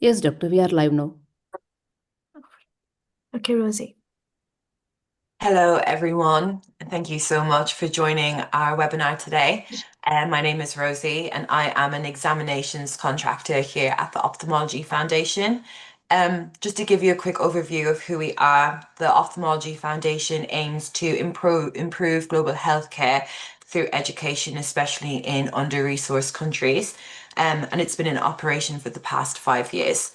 Yes, doctor, we are live now. Okay, Rosie. Hello, everyone, and thank you so much for joining our webinar today. My name is Rosie, and I am an examinations contractor here at the Ophthalmology Foundation. Just to give you a quick overview of who we are, the Ophthalmology Foundation aims to improve global healthcare through education, especially in under-resourced countries, and it's been in operation for the past 5 years.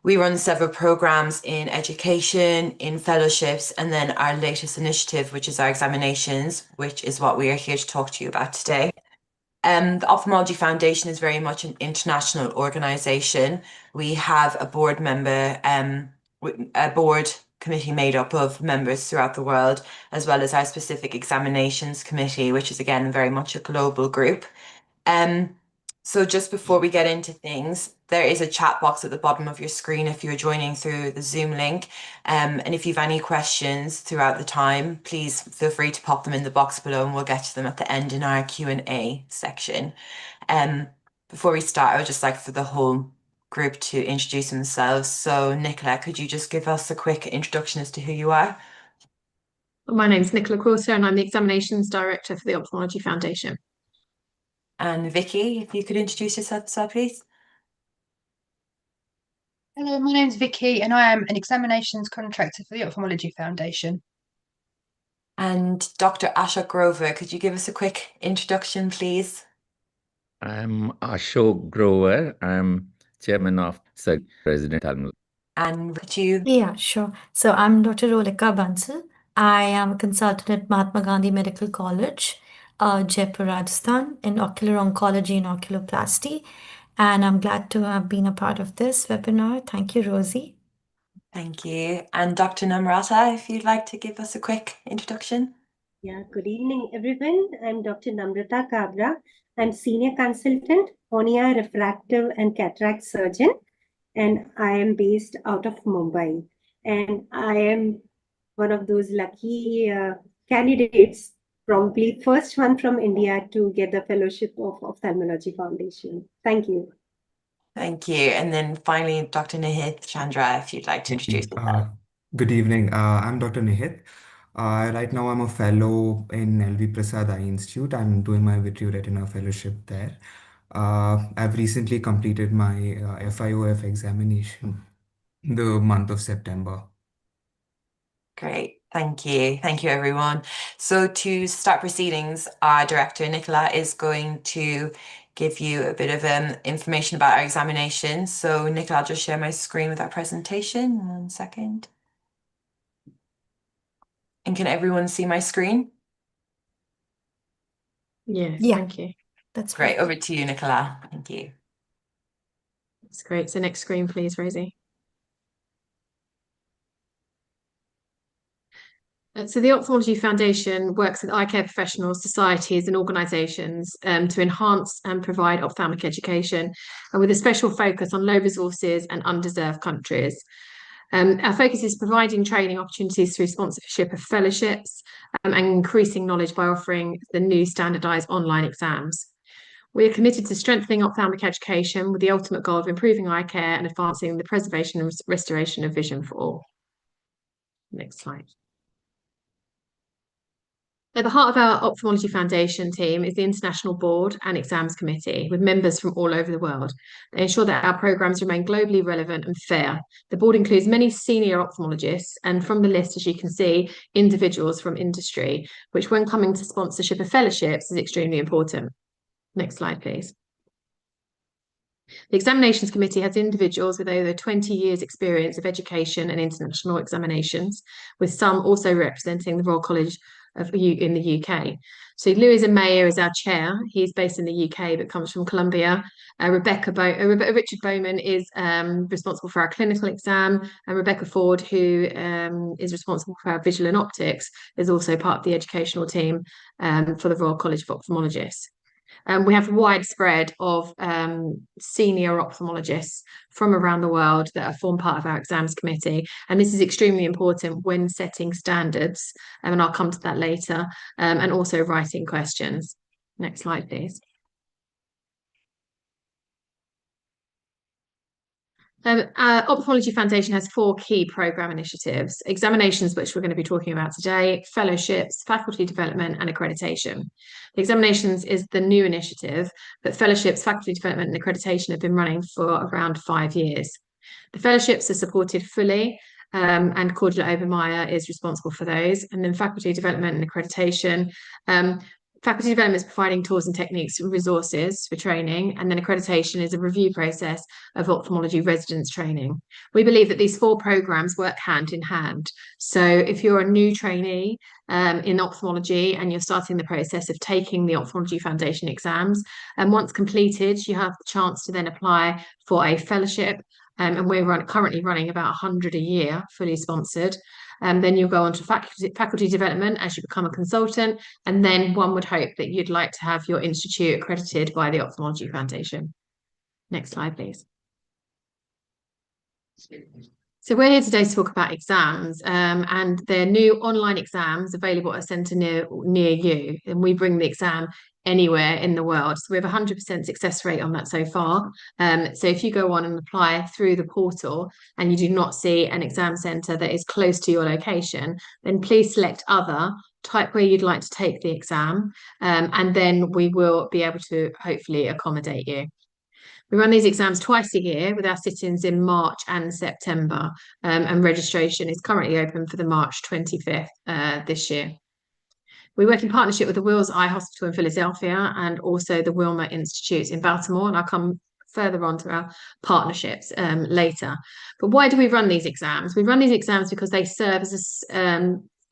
We run several programs in education, in fellowships, and then our latest initiative, which is our examinations, which is what we are here to talk to you about today. The Ophthalmology Foundation is very much an international organisation. We have a board member, a board committee made up of members throughout the world, as well as our specific examinations committee, which is again very much a global group. Um, so just before we get into things, there is a chat box at the bottom of your screen if you're joining through the Zoom link. And if you've any questions throughout the time, please feel free to pop them in the box below and we'll get to them at the end in our Q&A section. Before we start, I would just like for the whole group to introduce themselves. So Nicola, could you just give us a quick introduction as to who you are? My name is Nicola Corser and I'm the Examinations Director for the Ophthalmology Foundation. And Vicky, if you could introduce yourself as well, please. Hello, my name's Vicky and I am an examinations contractor for the Ophthalmology Foundation. And Dr. Ashok Grover, could you give us a quick introduction, please? I'm Ashok Grover. I'm chairman of SAG President Almul. And could you? Yeah, sure. So I'm Dr. Rolika Bansal. I am a consultant at Mahatma Gandhi Medical College, Jaipur, Rajasthan, in ocular oncology and oculoplasty. And I'm glad to have been a part of this webinar. Thank you, Rosie. Thank you. And Dr. Namrata, if you'd like to give us a quick introduction. Yeah, good evening, everyone. I'm Dr. Namrata Kabra. I'm Senior Consultant, Cornea, Refractive and Cataract Surgeon, and I am based out of Mumbai. And I am one of those lucky candidates, probably first one from India to get the fellowship of Ophthalmology Foundation. Thank you. Thank you. And then finally, Dr. Nihit Chandra, if you'd like to introduce yourself. Good evening. I'm Dr. Nihit. Right now, I'm a fellow in LV Prasad Eye Institute. I'm doing my vitreoretina fellowship there. I've recently completed my FIOF examination the month of September. Great. Thank you. Thank you, everyone. So to start proceedings, our director, Nicola, is going to give you a bit of information about our examination. So Nicola, I'll just share my screen with our presentation. 1 second. And can everyone see my screen? Yes, Yeah. thank you. That's Great. right. Over to you, Nicola. Thank you. That's great. So next screen, please, Rosie. So the Ophthalmology Foundation works with eye care professionals, societies and organisations to enhance and provide ophthalmic education, and with a special focus on low resources and undeserved countries. Our focus is providing training opportunities through sponsorship of fellowships and increasing knowledge by offering the new standardised online exams. We are committed to strengthening ophthalmic education with the ultimate goal of improving eye care and advancing the preservation and restoration of vision for all. Next slide. At the heart of our Ophthalmology Foundation team is the International Board and Exams Committee, with members from all over the world. They ensure that our programmes remain globally relevant and fair. The board includes many senior ophthalmologists, and from the list, as you can see, individuals from industry, which when coming to sponsorship of fellowships is extremely important. Next slide, please. The Examinations Committee has individuals with over 20 years' experience of education and international examinations, with some also representing the Royal College in the UK. So Louis Mayer is our chair. He's based in the UK but comes from Colombia. Richard Bowman is responsible for our clinical exam, and Rebecca Ford, who is responsible for our visual and optics, is also part of the educational team for the Royal College of Ophthalmologists. We have a wide spread of senior ophthalmologists from around the world that form part of our exams committee. And this is extremely important when setting standards, and I'll come to that later, and also writing questions. Next slide, please. Ophthalmology Foundation has 4 key program initiatives: examinations, which we're going to be talking about today, fellowships, faculty development, and accreditation. Examinations is the new initiative, but fellowships, faculty development, and accreditation have been running for around 5 years. The fellowships are supported fully, and Cordula Obermeyer is responsible for those. And then faculty development and accreditation. Faculty development is providing tools and techniques and resources for training, and then accreditation is a review process of ophthalmology residence training. We believe that these 4 programs work hand in hand. So if you're a new trainee in ophthalmology and you're starting the process of taking the Ophthalmology Foundation exams, and once completed, you have the chance to then apply for a fellowship. And we're currently running about 100 a year, fully sponsored. Then you'll go on to faculty development as you become a consultant, and then one would hope that you'd like to have your institute accredited by the Ophthalmology Foundation. Next slide, please. So we're here today to talk about exams, and they're new online exams available at a centre near you, and we bring the exam anywhere in the world. So we have a 100% success rate on that so far. So if you go on and apply through the portal and you do not see an exam centre that is close to your location, then please select other, type where you'd like to take the exam, and then we will be able to hopefully accommodate you. We run these exams twice a year with our sit-ins in March and September, and registration is currently open for the March 25th this year. We work in partnership with the Wills Eye Hospital in Philadelphia and also the Wilmer Institute in Baltimore, and I'll come further on to our partnerships later. But why do we run these exams? We run these exams because they serve as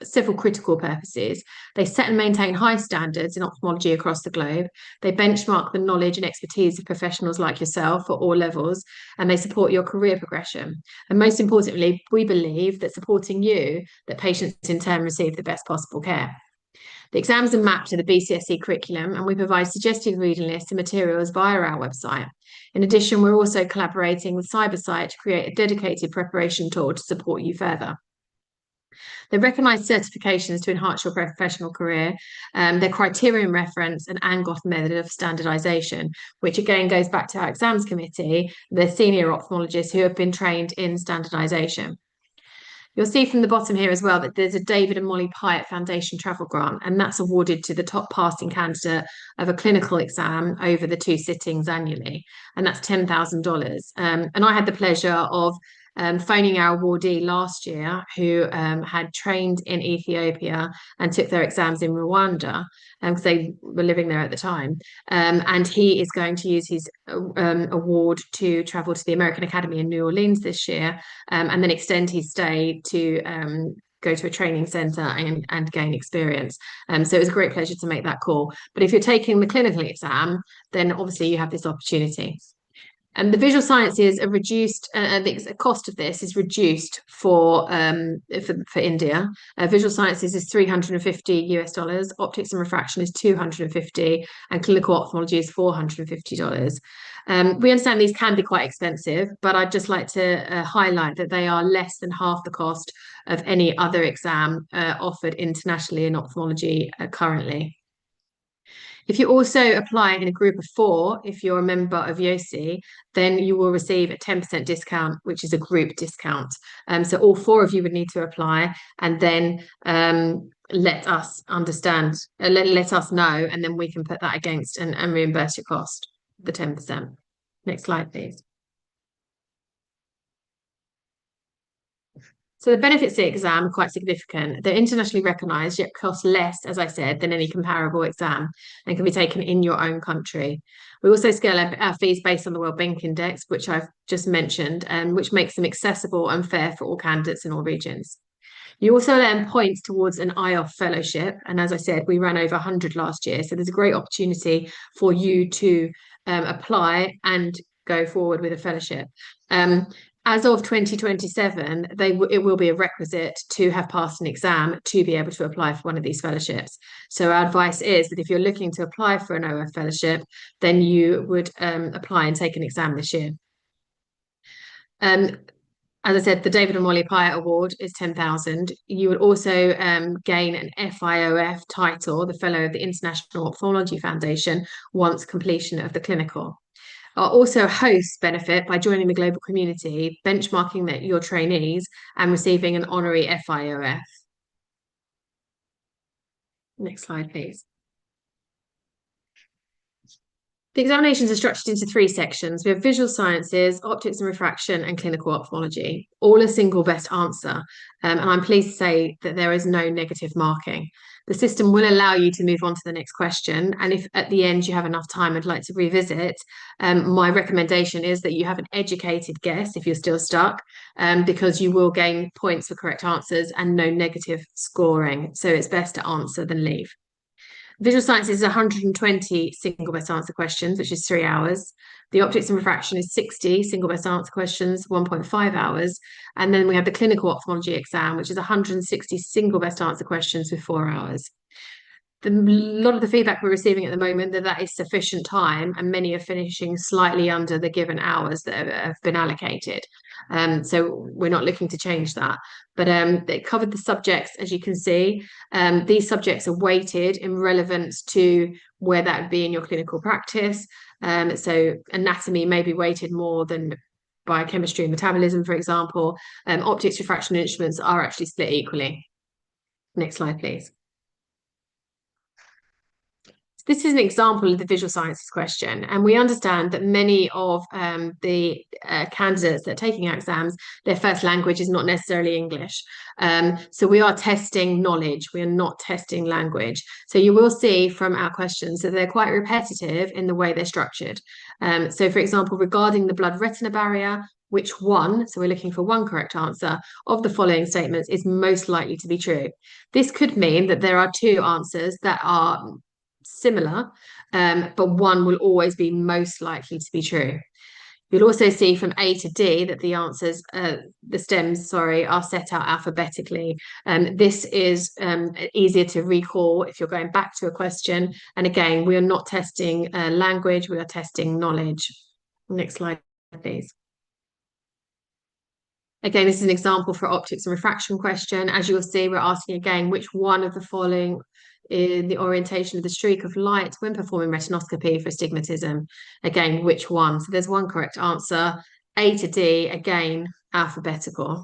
several critical purposes. They set and maintain high standards in ophthalmology across the globe. They benchmark the knowledge and expertise of professionals like yourself at all levels, and they support your career progression. And most importantly, we believe that supporting you, that patients in turn receive the best possible care. The exams are mapped to the BCSE curriculum, and we provide suggested reading lists and materials via our website. In addition, we're also collaborating with Cybersight to create a dedicated preparation tool to support you further. They're recognised certifications to enhance your professional career. They're criterion reference and ANGOT method of standardisation, which again goes back to our exams committee, the senior ophthalmologists who have been trained in standardisation. You'll see from the bottom here as well that there's a David and Molly Pyatt Foundation travel grant, and that's awarded to the top passing candidate of a clinical exam over the 2 sittings annually, and that's $10,000. And I had the pleasure of phoning our awardee last year who had trained in Ethiopia and took their exams in Rwanda because they were living there at the time. And he is going to use his award to travel to the American Academy in New Orleans this year, and then extend his stay to go to a training centre and gain experience. So it was a great pleasure to make that call. But if you're taking the clinical exam, then obviously you have this opportunity. And the visual sciences are reduced, the cost of this is reduced for India. Visual sciences is $350 US, optics and refraction is $250, and clinical ophthalmology is $450. We understand these can be quite expensive, but I'd just like to highlight that they are less than half the cost of any other exam offered internationally in ophthalmology currently. If you also apply in a group of 4, if you're a member of YOSI, then you will receive a 10% discount, which is a group discount. So all 4 of you would need to apply, and then let us understand, let us know, and then we can put that against and reimburse your cost, the 10%. Next slide, please. So the benefits of the exam are quite significant. They're internationally recognised, yet cost less, as I said, than any comparable exam, and can be taken in your own country. We also scale up our fees based on the World Bank Index, which I've just mentioned, which makes them accessible and fair for all candidates in all regions. You also earn points towards an IOF fellowship, and as I said, we ran over 100 last year, so there's a great opportunity for you to apply and go forward with a fellowship. As of 2027, it will be a requisite to have passed an exam to be able to apply for one of these fellowships. So our advice is that if you're looking to apply for an OF fellowship, then you would apply and take an exam this year. As I said, the David and Molly Pyatt Award is $10,000. You would also gain an FIOF title, the Fellow of the International Ophthalmology Foundation, once completion of the clinical. also hosts benefit by joining the global community, benchmarking your trainees, and receiving an honorary FIOF. Next slide, please. The examinations are structured into 3 sections. We have visual sciences, optics and refraction, and clinical ophthalmology, all a single best answer. And I'm pleased to say that there is no negative marking. The system will allow you to move on to the next question. And if at the end you have enough time and like to revisit, my recommendation is that you have an educated guess if you're still stuck, because you will gain points for correct answers and no negative scoring. So it's best to answer than leave. Visual sciences is 120 single best answer questions, which is 3 hours. The optics and refraction is 60 single best answer questions, 1.5 hours. And then we have the clinical ophthalmology exam, which is 160 single best answer questions with 4 hours. A lot of the feedback we're receiving at the moment that is sufficient time, and many are finishing slightly under the given hours that have been allocated. So we're not looking to change that. But they covered the subjects, as you can see. These subjects are weighted in relevance to where that would be in your clinical practice. So anatomy may be weighted more than biochemistry and metabolism, for example. Optics, refraction, and instruments are actually split equally. Next slide, please. This is an example of the visual sciences question, and we understand that many of the candidates that are taking our exams, their first language is not necessarily English. So we are testing knowledge, we are not testing language. So you will see from our questions that they're quite repetitive in the way they're structured. So for example, regarding the blood-retina barrier, which one, so we're looking for one correct answer, of the following statements is most likely to be true? This could mean that there are 2 answers that are similar, but one will always be most likely to be true. You'll also see from A to D that the answers, the stems, are set out alphabetically. This is easier to recall if you're going back to a question. And again, we are not testing language, we are testing knowledge. Next slide, please. Again, this is an example for optics and refraction question. As you'll see, we're asking again, which one of the following in the orientation of the streak of light when performing retinoscopy for astigmatism? Again, which one? So there's one correct answer. A to D, again, alphabetical.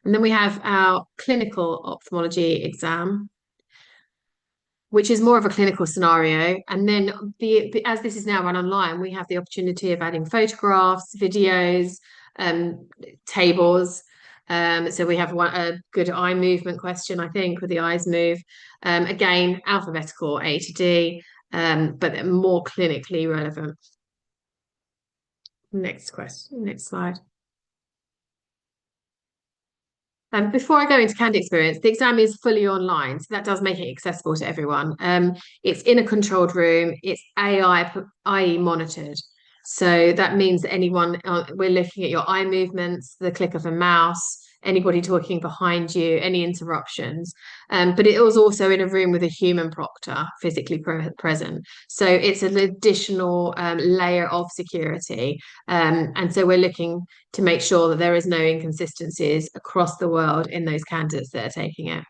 And then we have our clinical ophthalmology exam, which is more of a clinical scenario. And then as this is now run online, we have the opportunity of adding photographs, videos, tables. So we have a good eye movement question, I think, where the eyes move. Again, alphabetical A to D, but more clinically relevant. Next question, next slide. Before I go into candidate experience, the exam is fully online, so that does make it accessible to everyone. It's in a controlled room, it's AI monitored. So that means that anyone, we're looking at your eye movements, the click of a mouse, anybody talking behind you, any interruptions. But it was also in a room with a human proctor physically present. So it's an additional layer of security. And so we're looking to make sure that there is no inconsistencies across the world in those candidates that are taking it.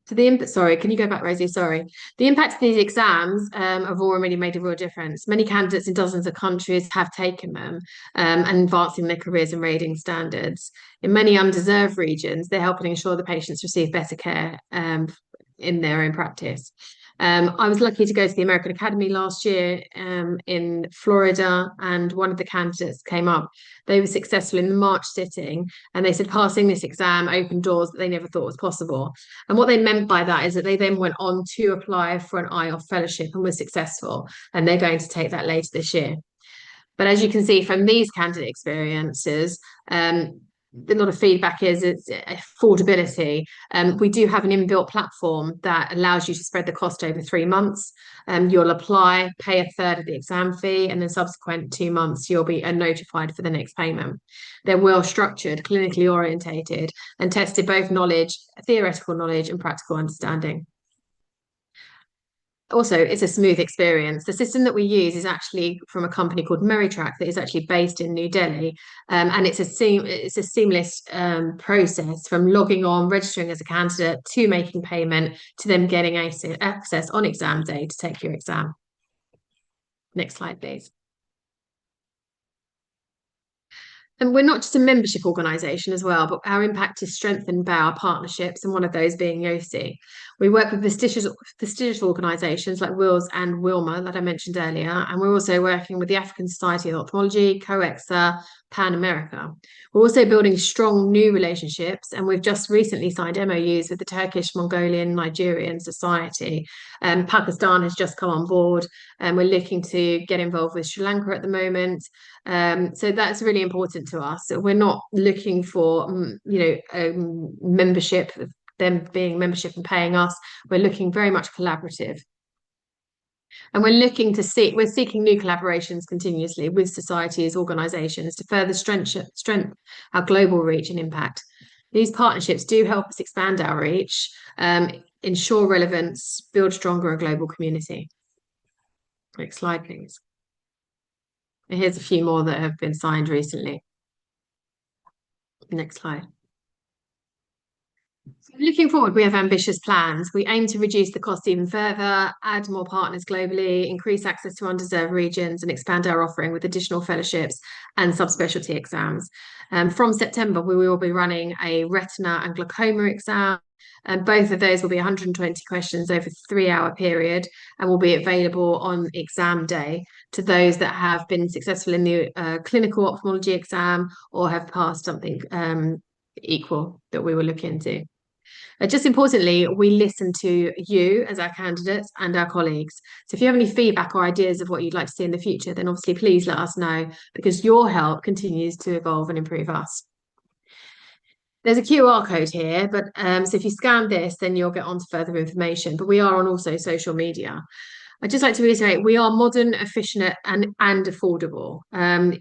So sorry, can you go back, Rosie? Sorry. The impact of these exams have already made a real difference. Many candidates in dozens of countries have taken them and advancing their careers and rating standards. In many undeserved regions, they're helping ensure the patients receive better care in their own practice. I was lucky to go to the American Academy last year in Florida, and one of the candidates came up. They were successful in the March sitting, and they said passing this exam opened doors that they never thought was possible. And what they meant by that is that they then went on to apply for an IOF fellowship and were successful, and they're going to take that later this year. But as you can see from these candidate experiences, a lot of feedback is it's affordability. We do have an inbuilt platform that allows you to spread the cost over 3 months. You'll apply, pay a third of the exam fee, and then subsequent 2 months you'll be notified for the next payment. They're well structured, clinically orientated, and tested both knowledge, theoretical knowledge, and practical understanding. Also, it's a smooth experience. The system that we use is actually from a company called Merrytrack that is actually based in New Delhi, and it's a seamless process from logging on, registering as a candidate, to making payment, to them getting access on exam day to take your exam. Next slide, please. And we're not just a membership organisation as well, but our impact is strengthened by our partnerships, and one of those being YOSI. We work with prestigious organisations like WILS and WILMA that I mentioned earlier, and we're also working with the African Society of Ophthalmology, COEXA, Pan America. We're also building strong new relationships, and we've just recently signed MOUs with the Turkish, Mongolian, Nigerian Society. Pakistan has just come on board, and we're looking to get involved with Sri Lanka at the moment. So that's really important to us. So we're not looking for, membership, them being membership and paying us. We're looking very much collaborative. And we're seeking new collaborations continuously with societies, organisations to further strengthen our global reach and impact. These partnerships do help us expand our reach, ensure relevance, build stronger a global community. Next slide, please. And here's a few more that have been signed recently. Next slide. Looking forward, we have ambitious plans. We aim to reduce the cost even further, add more partners globally, increase access to undeserved regions, and expand our offering with additional fellowships and subspecialty exams. From September, we will be running a retina and glaucoma exam, and both of those will be 120 questions over a 3-hour period and will be available on exam day to those that have been successful in the clinical ophthalmology exam or have passed something equal that we will look into. Just importantly, we listen to you as our candidates and our colleagues. So if you have any feedback or ideas of what you'd like to see in the future, then obviously please let us know, because your help continues to evolve and improve us. There's a QR code here, but so if you scan this, then you'll get on to further information. But we are on also social media. I'd just like to reiterate, we are modern, efficient, and affordable.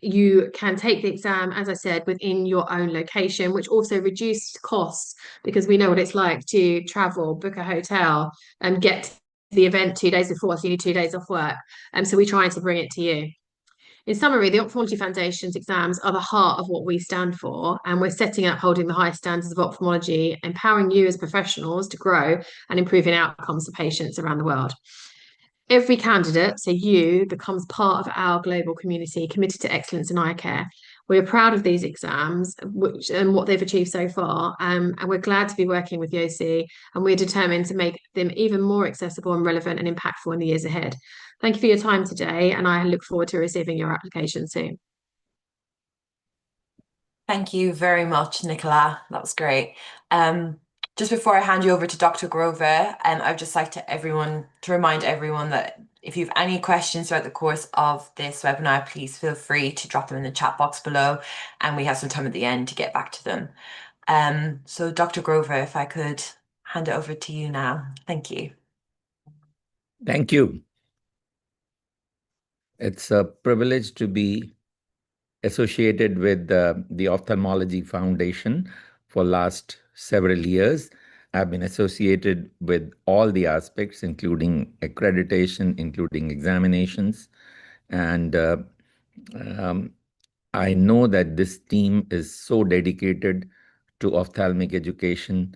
You can take the exam, as I said, within your own location, which also reduced costs, because we know what it's like to travel, book a hotel, and get to the event 2 days before, so you need 2 days off work. So we're trying to bring it to you. In summary, the Ophthalmology Foundation's exams are the heart of what we stand for, and we're setting up holding the highest standards of ophthalmology, empowering you as professionals to grow and improving outcomes for patients around the world. Every candidate, so you, becomes part of our global community committed to excellence in eye care. We're proud of these exams and what they've achieved so far, and we're glad to be working with YOSI, and we're determined to make them even more accessible and relevant and impactful in the years ahead. Thank you for your time today, and I look forward to receiving your application soon. Thank you very much, Nicola. That was great. Just before I hand you over to Dr. Grover, I'd just like to remind everyone that if you have any questions throughout the course of this webinar, please feel free to drop them in the chat box below, and we have some time at the end to get back to them. So Dr. Grover, if I could hand it over to you now. Thank you. Thank you. It's a privilege to be associated with the Ophthalmology Foundation for last several years. I've been associated with all the aspects, including accreditation, including examinations. And I know that this team is so dedicated to ophthalmic education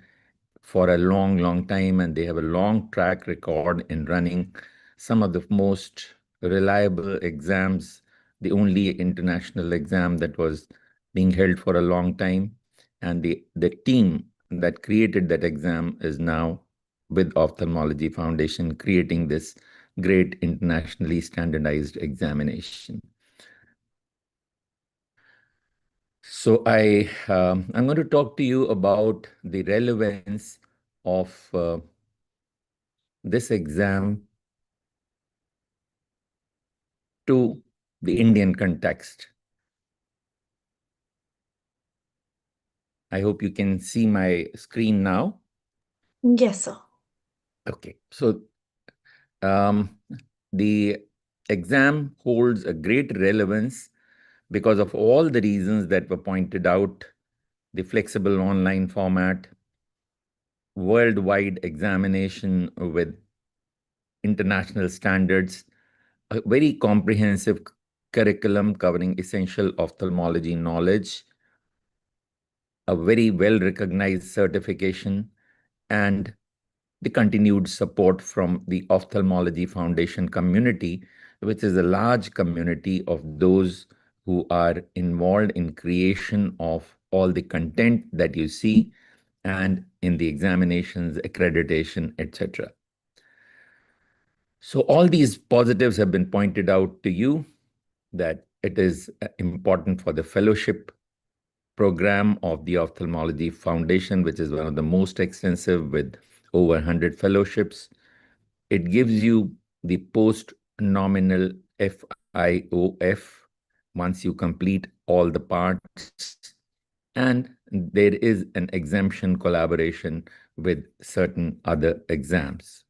for a long, long time, and they have a long track record in running some of the most reliable exams, the only international exam that was being held for a long time. And the team that created that exam is now with Ophthalmology Foundation, creating this great internationally standardized examination. So I'm going to talk to you about the relevance of this exam to the Indian context. I hope you can see my screen now. Yes, sir. Okay, so the exam holds a great relevance because of all the reasons that were pointed out: the flexible online format, worldwide examination with international standards, a very comprehensive curriculum covering essential ophthalmology knowledge, a very well-recognized certification, and the continued support from the Ophthalmology Foundation community, which is a large community of those who are involved in creation of all the content that you see and in the examinations, accreditation, etc. So all these positives have been pointed out to you, that it is important for the fellowship program of the Ophthalmology Foundation, which is one of the most extensive with over 100 fellowships. It gives you the post-nominal FIOF once you complete all the parts, and there is an exemption collaboration with certain other exams.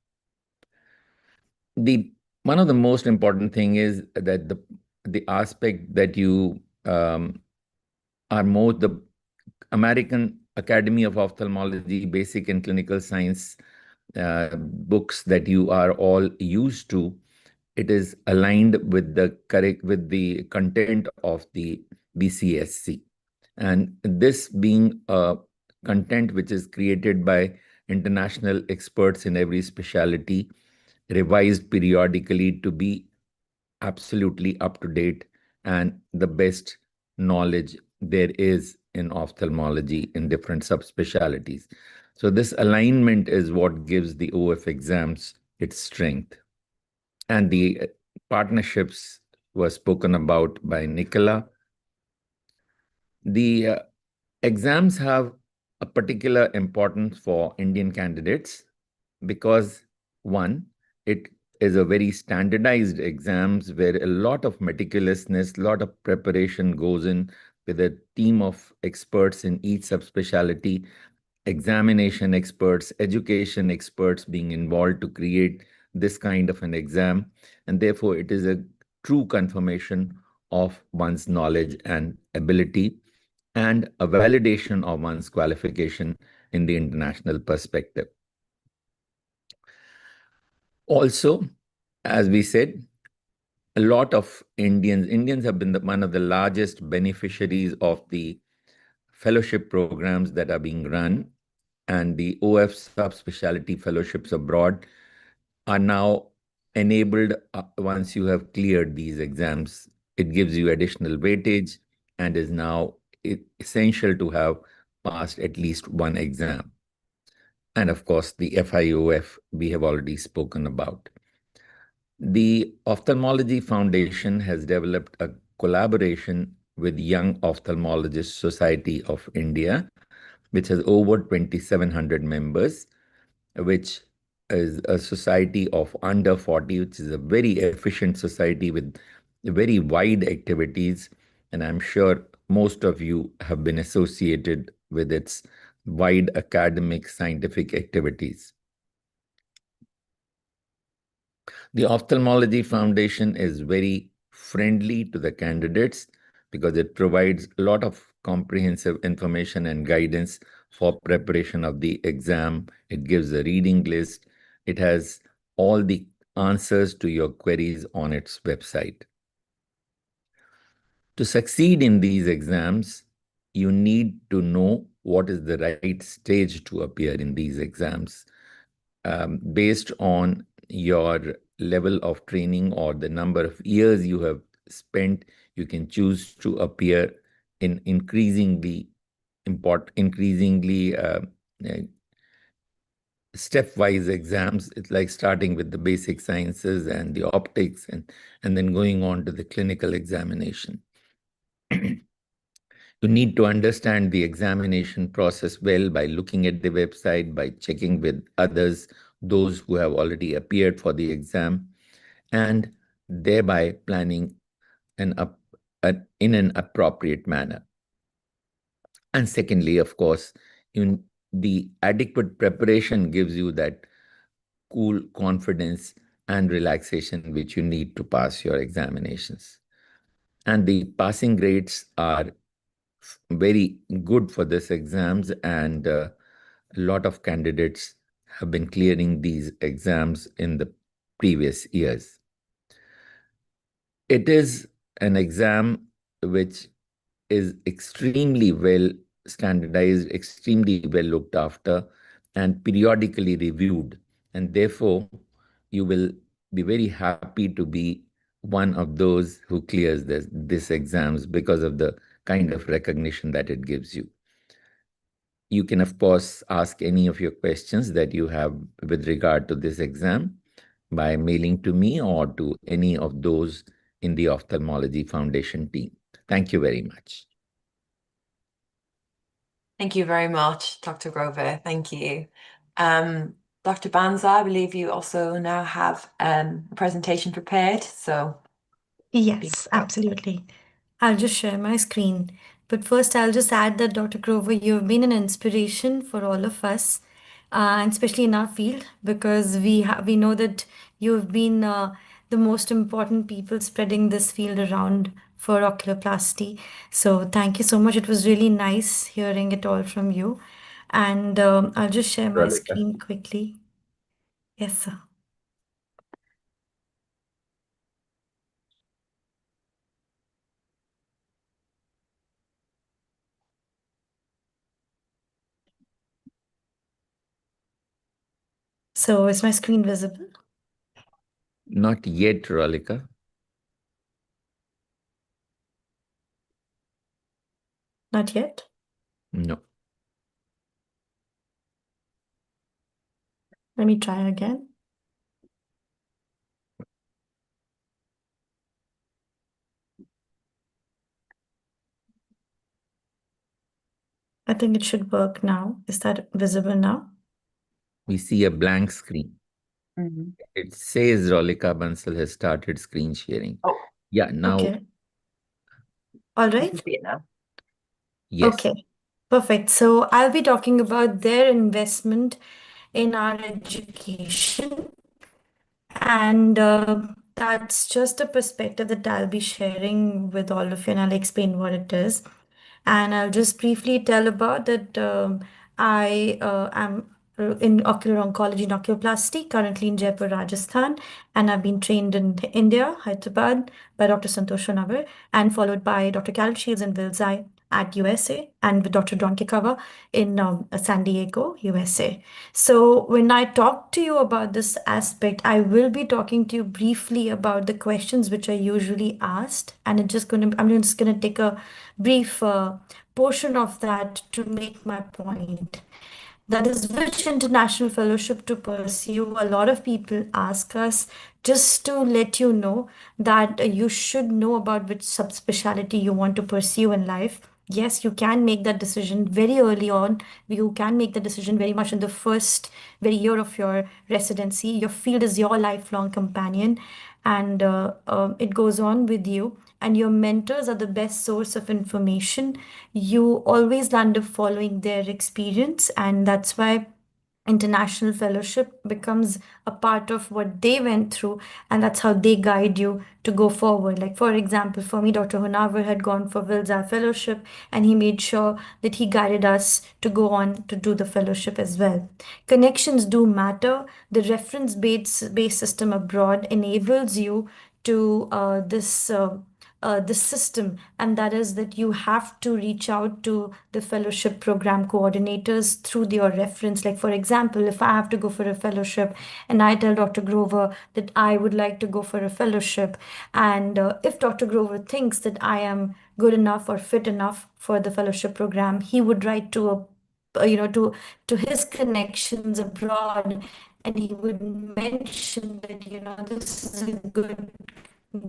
One of the most important thing is that the aspect that you are more the American Academy of Ophthalmology Basic and Clinical Science books that you are all used to. It is aligned with the content of the BCSC, and this being a content which is created by international experts in every specialty, revised periodically to be absolutely up to date and the best knowledge there is in ophthalmology in different subspecialties. So this alignment is what gives the OF exams its strength. And the partnerships were spoken about by Nicola. The exams have a particular importance for Indian candidates because, one, it is a very standardized exams where a lot of meticulousness, a lot of preparation goes in with a team of experts in each subspecialty, examination experts, education experts being involved to create this kind of an exam. And therefore, it is a true confirmation of one's knowledge and ability and a validation of one's qualification in the international perspective. Also, as we said, a lot of Indians have been one of the largest beneficiaries of the fellowship programs that are being run, and the OF subspecialty fellowships abroad are now enabled once you have cleared these exams. It gives you additional weightage and is now essential to have passed at least one exam. And of course, the FIOF we have already spoken about. The Ophthalmology Foundation has developed a collaboration with Young Ophthalmologist Society of India, which has over 2,700 members, which is a society of under 40, which is a very efficient society with very wide activities. And I'm sure most of you have been associated with its wide academic scientific activities. The Ophthalmology Foundation is very friendly to the candidates because it provides a lot of comprehensive information and guidance for preparation of the exam. It gives a reading list. It has all the answers to your queries on its website. To succeed in these exams, you need to know what is the right stage to appear in these exams. Based on your level of training or the number of years you have spent, you can choose to appear in increasingly stepwise exams. It's like starting with the basic sciences and the optics and then going on to the clinical examination. You need to understand the examination process well by looking at the website, by checking with others, those who have already appeared for the exam, and thereby planning in an appropriate manner. And secondly, of course, the adequate preparation gives you that cool confidence and relaxation which you need to pass your examinations. And the passing grades are very good for this exams, and a lot of candidates have been clearing these exams in the previous years. It is an exam which is extremely well standardized, extremely well looked after, and periodically reviewed. And therefore, you will be very happy to be one of those who clears this exams because of the kind of recognition that it gives you. You can, of course, ask any of your questions that you have with regard to this exam by mailing to me or to any of those in the Ophthalmology Foundation team. Thank you very much. Thank you very much, Dr. Grover. Thank you. Dr. Banza, I believe you also now have a presentation prepared. So Yes, absolutely. I'll just share my screen. But first, I'll just add that Dr. Grover, you've been an inspiration for all of us, and especially in our field, because we know that you've been the most important people spreading this field around for oculoplasty. So thank you so much. It was really nice hearing it all from you. And I'll just share my Ralika. screen quickly. Yes, sir. So is my screen visible? Not yet, Ralika. Not yet? No. Let me try again. I think it should work now. Is that visible now? We see a blank screen. Mhm. It says Ralika Bansal has started screen sharing. Oh, Yeah, now, Okay. All I can right. see it now. yes. Okay. Perfect. So I'll be talking about their investment in our education. And that's just a perspective that I'll be sharing with all of you, and I'll explain what it is. And I'll just briefly tell about that I am in ocular oncology and oculoplasty, currently in Jaipur, Rajasthan, and I've been trained in India, Hyderabad, by Dr. Santosh Honavar, and followed by Dr. Carol Shields and Wilzai at USA, and with Dr. Don Kikawa in San Diego, USA. So when I talk to you about this aspect, I will be talking to you briefly about the questions which are usually asked, and I'm just gonna take a brief portion of that to make my point. That is, which international fellowship to pursue. A lot of people ask us, just to let you know that you should know about which subspecialty you want to pursue in life. Yes, you can make that decision very early on. You can make the decision very much in the first very year of your residency. Your field is your lifelong companion, and it goes on with you. And your mentors are the best source of information. You always land up following their experience, and that's why international fellowship becomes a part of what they went through, and that's how they guide you to go forward. Like, for example, for me, Dr. Honavar had gone for Wilzar fellowship, and he made sure that he guided us to go on to do the fellowship as well. Connections do matter. The reference based system abroad enables you to this system, and that is that you have to reach out to the fellowship program coordinators through your reference. Like, for example, if I have to go for a fellowship and I tell Dr. Grover that I would like to go for a fellowship, and if Dr. Grover thinks that I am good enough or fit enough for the fellowship program, he would write to to his connections abroad, and he would mention that this is a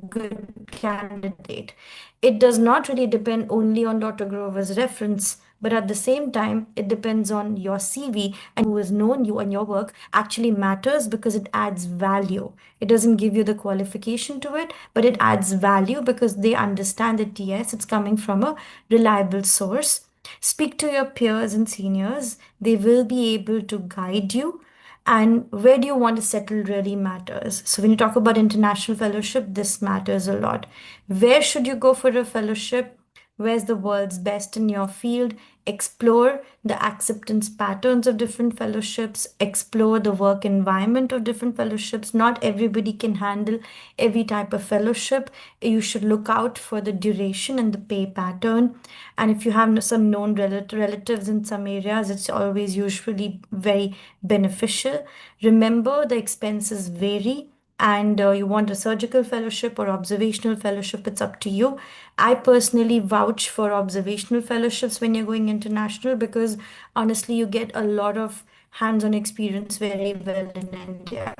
good candidate. It does not really depend only on Dr. Grover's reference, but at the same time, it depends on your CV, and who has known you and your work actually matters because it adds value. It doesn't give you the qualification to it, but it adds value because they understand that yes, it's coming from a reliable source. Speak to your peers and seniors. They will be able to guide you. And where do you want to settle really matters. So when you talk about international fellowship, this matters a lot. Where should you go for a fellowship? where's the world's best in your field, explore the acceptance patterns of different fellowships, explore the work environment of different fellowships. Not everybody can handle every type of fellowship. You should look out for the duration and the pay pattern. And if you have some known relatives in some areas, it's always usually very beneficial. Remember, the expenses vary, and you want a surgical fellowship or observational fellowship, it's up to you. I personally vouch for observational fellowships when you're going international, because honestly, you get a lot of hands-on experience very well in India,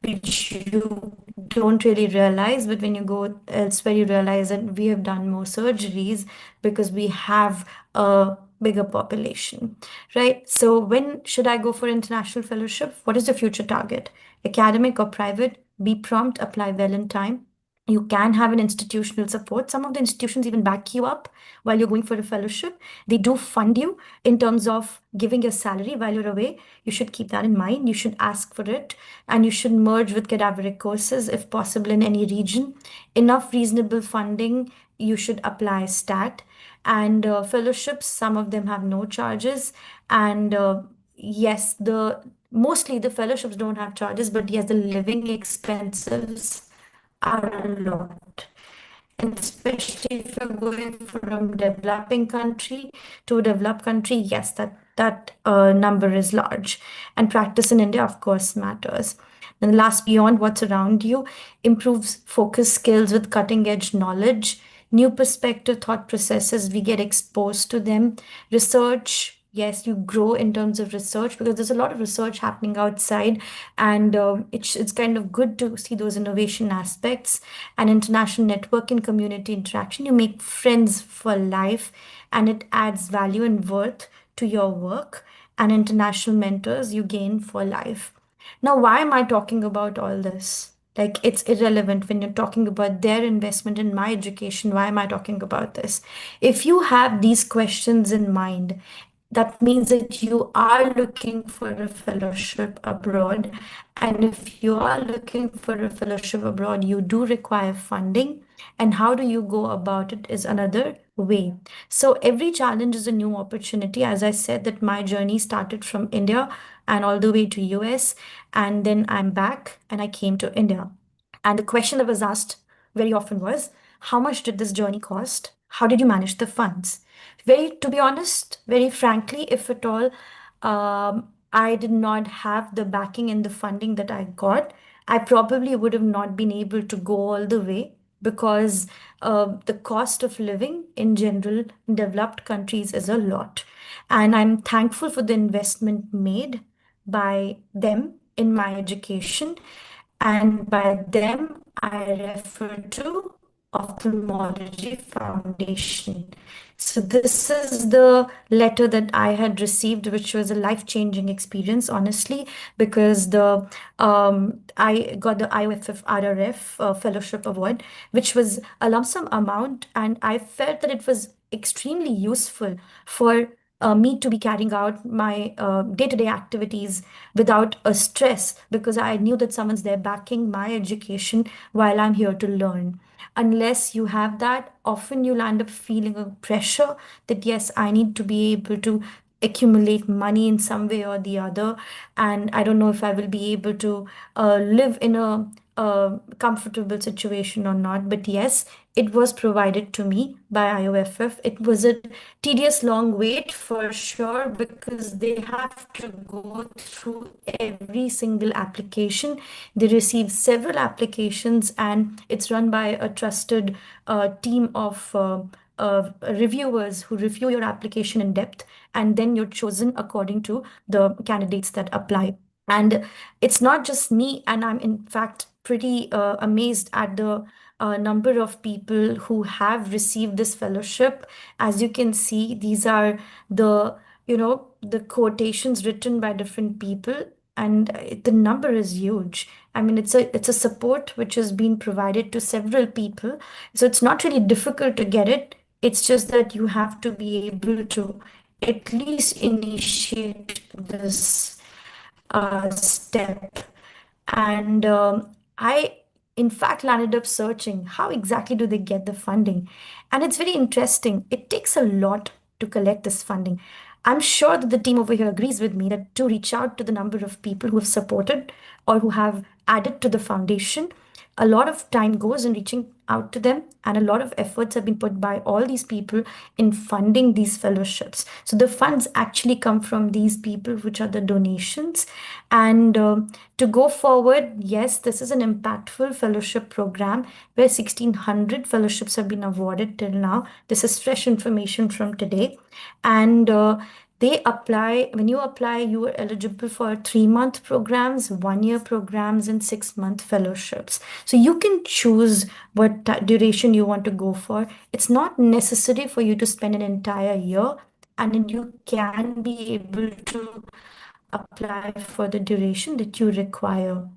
which you don't really realize. But when you go elsewhere, you realize that we have done more surgeries because we have a bigger population, right? So when should I go for international fellowship? What is the future target? Academic or private? Be prompt, apply well in time. You can have an institutional support. Some of the institutions even back you up while you're going for a fellowship. They do fund you in terms of giving your salary while you're away. You should keep that in mind. You should ask for it, and you should merge with cadaveric courses if possible in any region. Enough reasonable funding, you should apply STAT. And fellowships, some of them have no charges. And yes, the mostly the fellowships don't have charges, but yes, the living expenses are a lot. And especially if you're going from developing country to a developed country, yes, that number is large. And practice in India, of course, matters. And last, beyond what's around you, improves focus skills with cutting edge knowledge, new perspective, thought processes. We get exposed to them. Research, yes, you grow in terms of research because there's a lot of research happening outside, and it's kind of good to see those innovation aspects. And international network and community interaction, you make friends for life, and it adds value and worth to your work. And international mentors you gain for life. Now, why am I talking about all this? Like, it's irrelevant when you're talking about their investment in my education. Why am I talking about this? If you have these questions in mind, that means that you are looking for a fellowship abroad. And if you are looking for a fellowship abroad, you do require funding. And how do you go about it is another way. So every challenge is a new opportunity. As I said, that my journey started from India and all the way to US, and then I'm back and I came to India. And the question that was asked very often was, how much did this journey cost? How did you manage the funds? To be honest, very frankly, if at all, I did not have the backing and the funding that I got, I probably would have not been able to go all the way, because the cost of living in general in developed countries is a lot. And I'm thankful for the investment made by them in my education. And by them, I refer to Ophthalmology Foundation. So this is the letter that I had received, which was a life-changing experience, honestly, because the I got the IOFF RRF Fellowship Award, which was a lump sum amount, and I felt that it was extremely useful for me to be carrying out my day-to-day activities without a stress, because I knew that someone's there backing my education while I'm here to learn. Unless you have that, often you'll end up feeling a pressure that, yes, I need to be able to accumulate money in some way or the other. And I don't know if I will be able to live in a comfortable situation or not. But yes, it was provided to me by IOFF. It was a tedious, long wait for sure, because they have to go through every single application. They receive several applications, and it's run by a trusted team of reviewers who review your application in depth, and then you're chosen according to the candidates that apply. And it's not just me, and I'm in fact pretty amazed at the number of people who have received this fellowship. As you can see, these are the quotations written by different people, and the number is huge. I mean, it's a support which has been provided to several people, so it's not really difficult to get it. It's just that you have to be able to at least initiate this step. And I in fact landed up searching how exactly do they get the funding. And it's very interesting. It takes a lot to collect this funding. I'm sure that the team over here agrees with me that to reach out to the number of people who have supported or who have added to the foundation, a lot of time goes in reaching out to them, and a lot of efforts have been put by all these people in funding these fellowships. So the funds actually come from these people, which are the donations. And to go forward, yes, this is an impactful fellowship program where 1,600 fellowships have been awarded till now. This is fresh information from today. And they apply, when you apply, you are eligible for 3-month programs, 1-year programs, and 6-month fellowships. So you can choose what duration you want to go for. It's not necessary for you to spend an entire year, and then you can be able to apply for the duration that you require.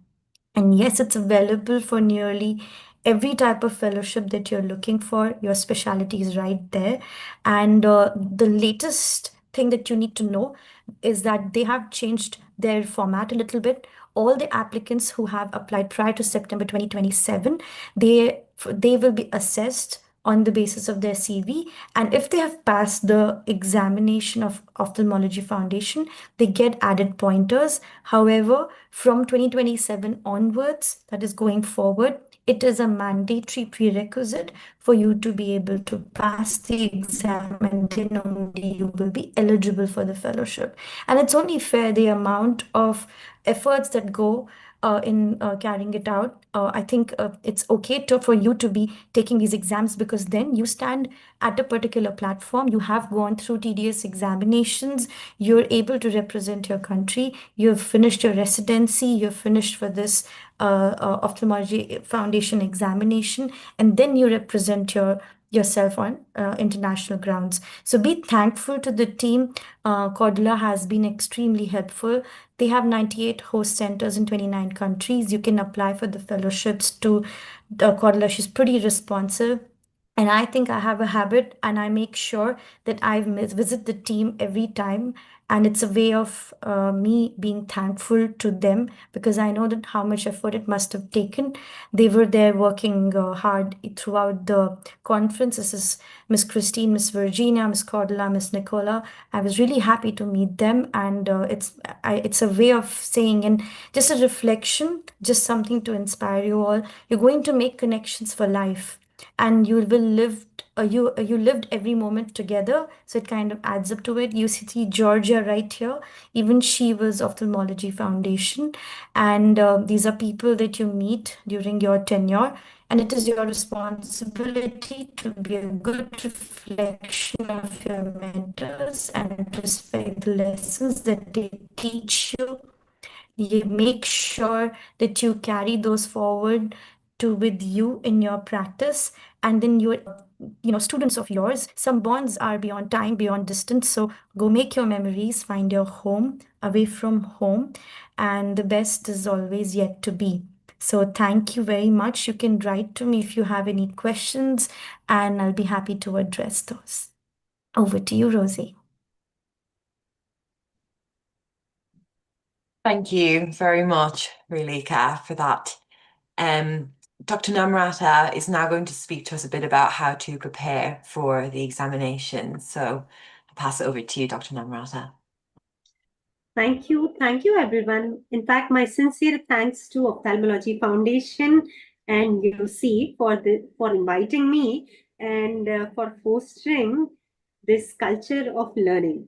And yes, it's available for nearly every type of fellowship that you're looking for. Your specialty is right there. And the latest thing that you need to know is that they have changed their format a little bit. All the applicants who have applied prior to September 2027, they will be assessed on the basis of their CV. And if they have passed the examination of Ophthalmology Foundation, they get added pointers. However, from 2027 onwards, that is going forward, it is a mandatory prerequisite for you to be able to pass the exam, and then only you will be eligible for the fellowship. And it's only fair the amount of efforts that go in carrying it out. I think it's okay for you to be taking these exams, because then you stand at a particular platform. You have gone through tedious examinations. You're able to represent your country. You've finished your residency. You're finished for this Ophthalmology Foundation examination, and then you represent yourself on international grounds. So be thankful to the team. Cordula has been extremely helpful. They have 98 host centers in 29 countries. You can apply for the fellowships to Cordula. She's pretty responsive. And I think I have a habit, and I make sure that I visit the team every time. And it's a way of me being thankful to them, because I know that how much effort it must have taken. They were there working hard throughout the conference. This is Miss Christine, Miss Virginia, Miss Cordula, Miss Nicola. I was really happy to meet them, and it's a way of saying, and just a reflection, just something to inspire you all. You're going to make connections for life, and you will live you lived every moment together, so it kind of adds up to it. You see Georgia right here, even she was Ophthalmology Foundation. And these are people that you meet during your tenure, and it is your responsibility to be a good reflection of your mentors and respect the lessons that they teach you. You make sure that you carry those forward to with you in your practice. And then students of yours, some bonds are beyond time, beyond distance. So go make your memories, find your home away from home, and the best is always yet to be. So thank you very much. You can write to me if you have any questions, and I'll be happy to address those. Over to you, Rosie. Thank you very much, Relika, for that. Dr. Namrata is now going to speak to us a bit about how to prepare for the examination. So I'll pass it over to you, Dr. Namrata. Thank you. Thank you, everyone. In fact, my sincere thanks to Ophthalmology Foundation and YOSI for inviting me and for fostering this culture of learning.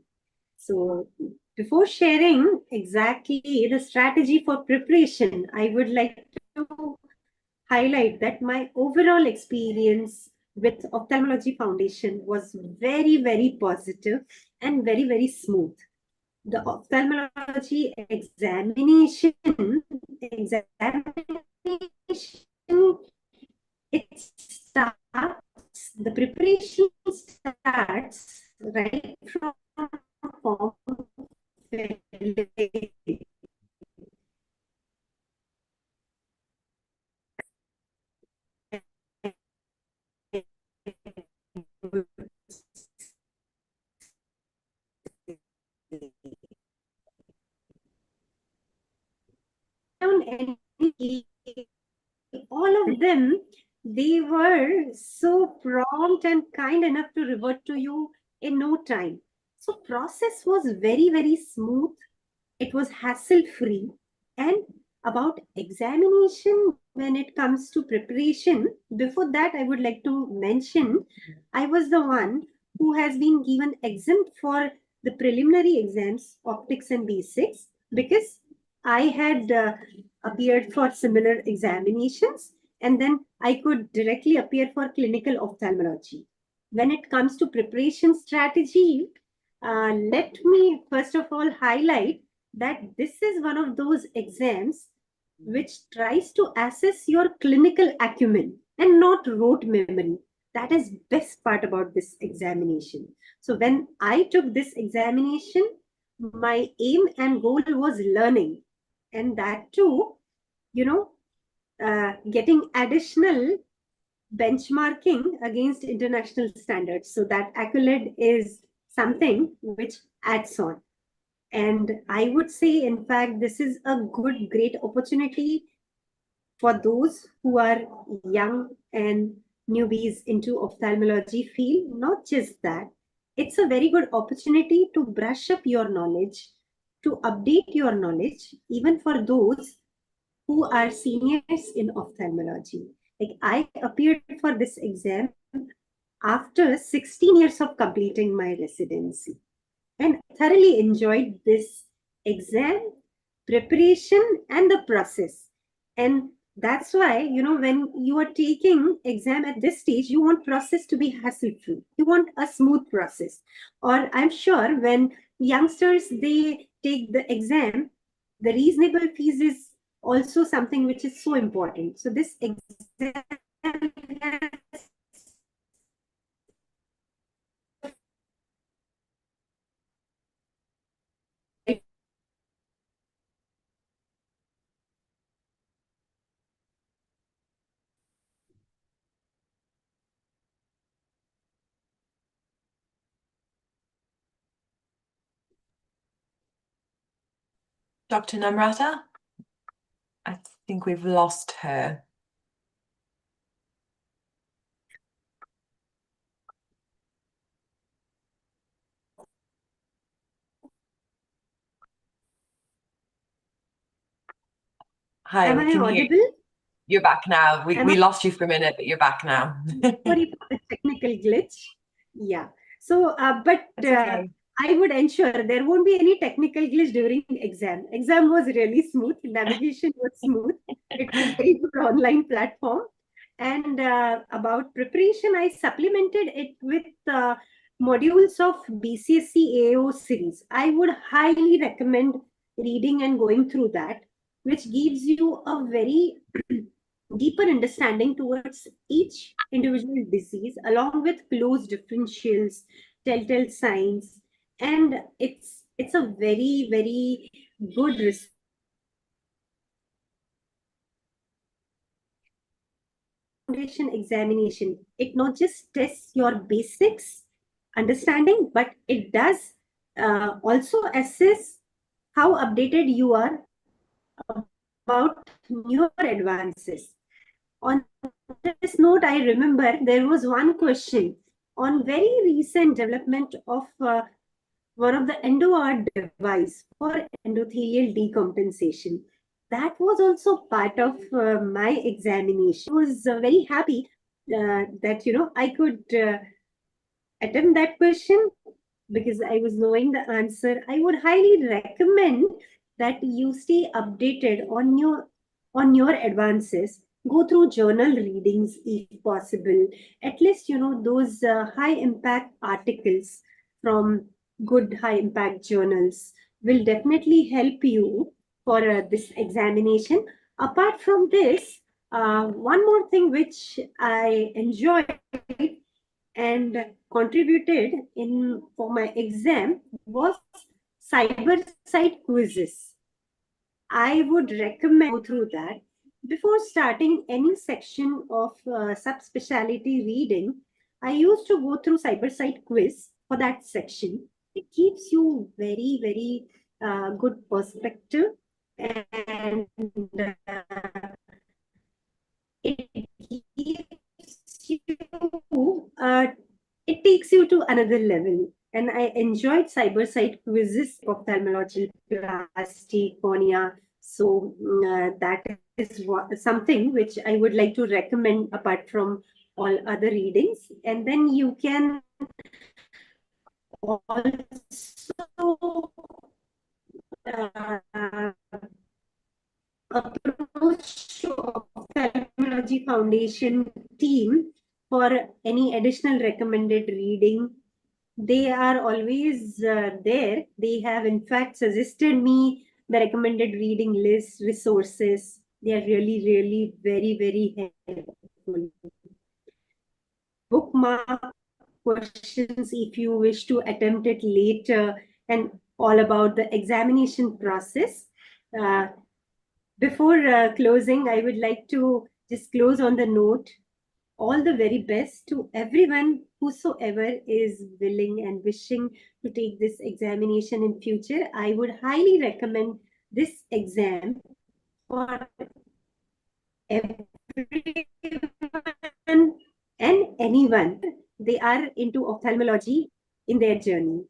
So before sharing exactly the strategy for preparation, I would like to highlight that my overall experience with Ophthalmology Foundation was very, very positive and very, very smooth. The ophthalmology examination, it starts, the preparation starts right from form all of them, they were so prompt and kind enough to revert to you in no time. So process was very, very smooth. It was hassle-free. And about examination, when it comes to preparation, before that, I would like to mention, I was the one who has been given exempt for the preliminary exams, optics and basics, because I had appeared for similar examinations, and then I could directly appear for clinical ophthalmology. When it comes to preparation strategy, let me first of all highlight that this is one of those exams which tries to assess your clinical acumen and not rote memory. That is best part about this examination. So when I took this examination, my aim and goal was learning, and that too, getting additional benchmarking against international standards. So that accolade is something which adds on. And I would say, in fact, this is a good, great opportunity for those who are young and newbies into ophthalmology field. Not just that, it's a very good opportunity to brush up your knowledge, to update your knowledge, even for those who are seniors in ophthalmology. Like I appeared for this exam after 16 years of completing my residency, and thoroughly enjoyed this exam preparation and the process. And that's why, when you are taking exam at this stage, you want process to be hassle-free. You want a smooth process. Or I'm sure when youngsters, they take the exam, the reasonable fees is also something which is so important. So this exam has Dr. Namrata? I think we've lost her. Hi, Am we I can hear you. audible? You're back now. Am We I- lost you for a minute, but you're back now. Sorry for the technical glitch. Yeah. So, but That's okay. I would ensure there won't be any technical glitch during exam. Exam was really smooth. Navigation was smooth. It was very good online platform. And about preparation, I supplemented it with modules of BCSC AO series. I would highly recommend reading and going through that, which gives you a very deeper understanding towards each individual disease, along with close differentials, telltale signs, and it's a very, very good foundation examination. It not just tests your basics understanding, but it does also assess how updated you are about newer advances. On this note, I remember there was one question on very recent development of one of the EndoArt device for endothelial decompensation. That was also part of my examination. I was very happy that I could attempt that question because I was knowing the answer. I would highly recommend that you stay updated on your advances. Go through journal readings if possible. At least those high impact articles from good high impact journals will definitely help you for this examination. Apart from this, one more thing which I enjoyed and contributed in for my exam was cyber site quizzes. I would recommend go through that before starting any section of subspecialty reading. I used to go through cyber site quiz for that section. It keeps you very, very good perspective, and it takes you to another level. And I enjoyed cyber site quizzes, ophthalmology, plastic, cornea. So that is something which I would like to recommend apart from all other readings. And then you can also uh, approach to Ophthalmology Foundation team for any additional recommended reading. They are always there. They have, in fact, suggested me the recommended reading list, resources. They are really, really very, very helpful. Bookmark questions if you wish to attempt it later, and all about the examination process. Before closing, I would like to just close on the note, all the very best to everyone whosoever is willing and wishing to take this examination in future. I would highly recommend this exam for everyone and anyone they are into ophthalmology in their journey.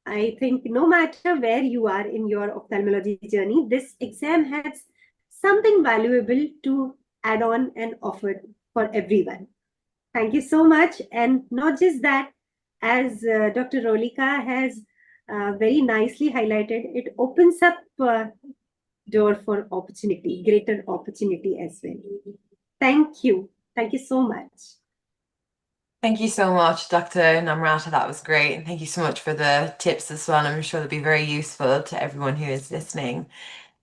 I think no matter where you are in your ophthalmology journey, this exam has something valuable to add on and offer for everyone. Thank you so much. And not just that, as Dr. Rolika has very nicely highlighted, it opens up door for opportunity, greater opportunity as well. Thank you. Thank you so much. Thank you so much, Dr. Namrata. That was great. And thank you so much for the tips as well. I'm sure they'll be very useful to everyone who is listening.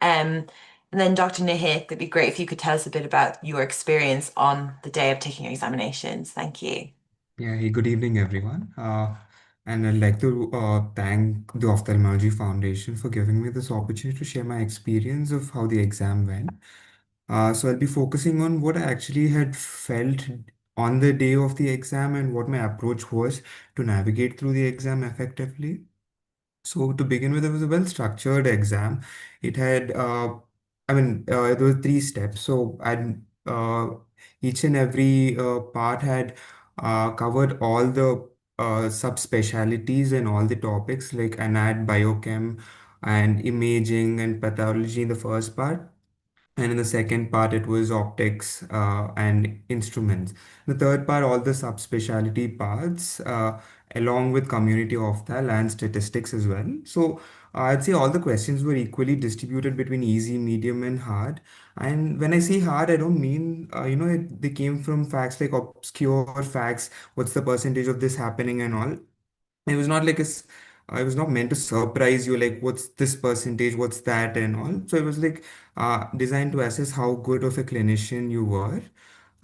And then Dr. Nihit, it'd be great if you could tell us a bit about your experience on the day of taking your examinations. Thank you. Yeah, hey, good evening, everyone. And I'd like to thank the Ophthalmology Foundation for giving me this opportunity to share my experience of how the exam went. So I'll be focusing on what I actually had felt on the day of the exam and what my approach was to navigate through the exam effectively. So to begin with, it was a well-structured exam. It had, there were three steps. So each and every part had covered all the subspecialties and all the topics like anat, biochem, and imaging and pathology in the first part. And in the second part, it was optics and instruments. The third part, all the subspecialty parts, along with community opthal and statistics as well. So I'd say all the questions were equally distributed between easy, medium, and hard. And when I say hard, I don't mean, they came from facts like obscure facts, what's the percentage of this happening and all. It was not like I was not meant to surprise you, like what's this percentage, what's that, and all. So it was like designed to assess how good of a clinician you were.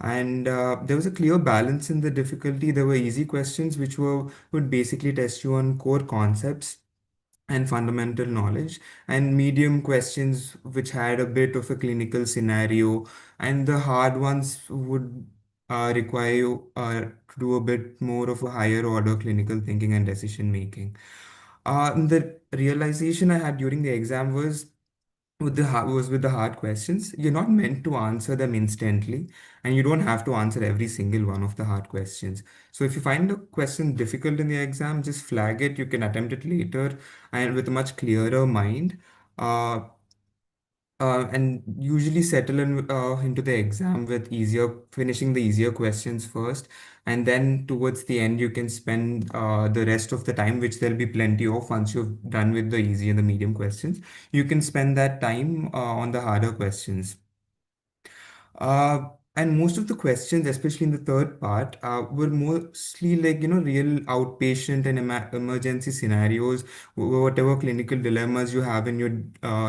And there was a clear balance in the difficulty. There were easy questions which would basically test you on core concepts and fundamental knowledge, and medium questions which had a bit of a clinical scenario, and the hard ones would require you to do a bit more of a higher order clinical thinking and decision making. The realization I had during the exam was with the hard questions. You're not meant to answer them instantly, and you don't have to answer every single one of the hard questions. So if you find a question difficult in the exam, just flag it. You can attempt it later and with a much clearer mind. Uh, and usually settle into the exam with finishing the easier questions first, and then towards the end you can spend the rest of the time, which there'll be plenty of once you've done with the easy and the medium questions. You can spend that time on the harder questions. Uh, and most of the questions, especially in the third part, were mostly like, real outpatient and emergency scenarios, whatever clinical dilemmas you have in your